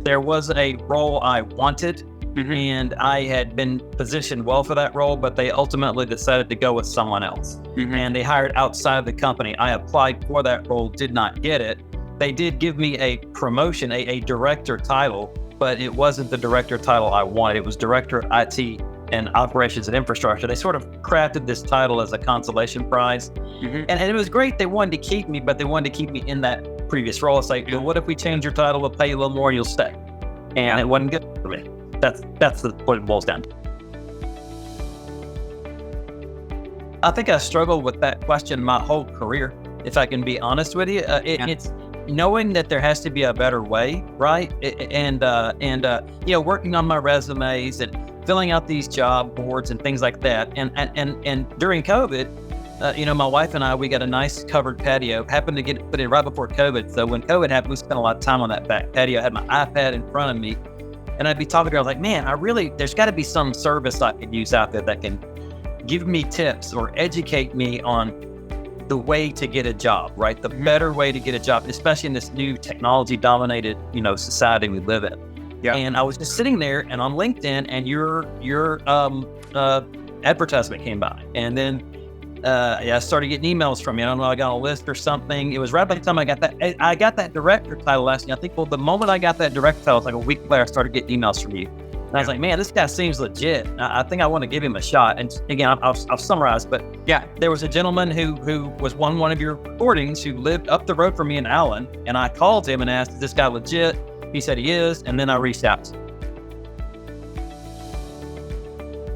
there was a role I wanted, and I had been positioned well for that role, but they ultimately decided to go with someone else. And they hired outside of the company. I applied for that role, did not get it. They did give me a promotion, a director title, but it wasn't the director title I wanted. It was director of IT and operations and infrastructure. They sort of crafted this title as a consolation prize. And it was great. They wanted to keep me, but they wanted to keep me in that previous role. It's like, well, what if we change your title, we'll pay you a little more and you'll stay? And it wasn't good for me. That's what it boils down to. I think I struggled with that question my whole career, if I can be honest with you. It's knowing that there has to be a better way, right? And working on my resumes and filling out these job boards and things like that. And during COVID, my wife and I, we got a nice covered patio. Happened to get it put in right before COVID. So when COVID happened, we spent a lot of time on that back patio. I had my iPad in front of me, and I'd be talking to her. I was like, man, there's got to be some service I could use out there that can give me tips or educate me on the way to get a job, right? The better way to get a job, especially in this new technology-dominated, society we live in. Yeah. And I was just sitting there, and on LinkedIn, and your advertisement came by, and then I started getting emails from you. I don't know, I got a list or something. It was right by the time I got that director title last year. I think, the moment I got that director title, it was like a week later, I started getting emails from you. And I was like, man, this guy seems legit. I think I want to give him a shot. And again, I'll summarize, but yeah, there was a gentleman who was one of your recordings who lived up the road from me in Allen. And I called him and asked, is this guy legit? He said he is. And then I reached out.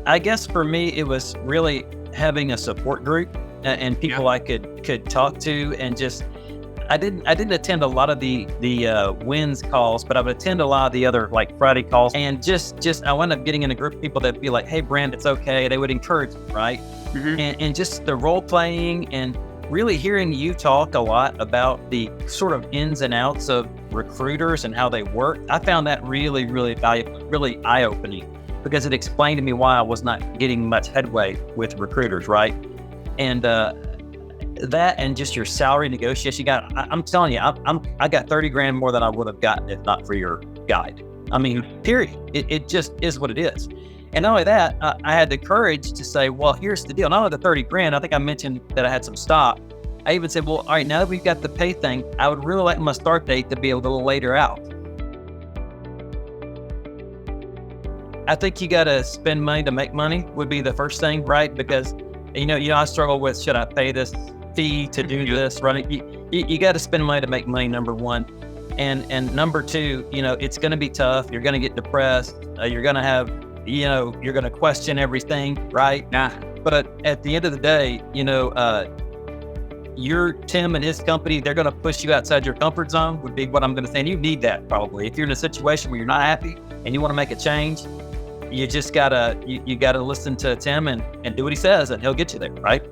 I guess for me, it was really having a support group and people I could talk to, and just, I didn't attend a lot of the wins calls, but I would attend a lot of the other like Friday calls, and just I wound up getting in a group of people that'd be like, hey Brent, it's okay. They would encourage me, right? And just the role playing and really hearing you talk a lot about the sort of ins and outs of recruiters and how they work. I found that really, really valuable, really eye-opening, because it explained to me why I was not getting much headway with recruiters, right? And that, and just your salary negotiation. I'm telling you, I got $30,000 more than I would have gotten if not for your guide. I mean, period. It just is what it is. And not only that, I had the courage to say, well, here's the deal. Not only the $30,000, I think I mentioned that I had some stock. I even said, well, all right, now that we've got the pay thing, I would really like my start date to be a little later out. I think you got to spend money to make money would be the first thing, right? Because, I struggle with, should I pay this fee to do this, right? You got to spend money to make money, number one. And number two, it's going to be tough. You're going to get depressed. You're going to have, you're going to question everything, right? But at the end of the day, your Tim and his company, they're going to push you outside your comfort zone would be what I'm going to say. And you need that probably. If you're in a situation where you're not happy and you want to make a change, you just gotta, you gotta listen to Tim and do what he says, and he'll get you there, right?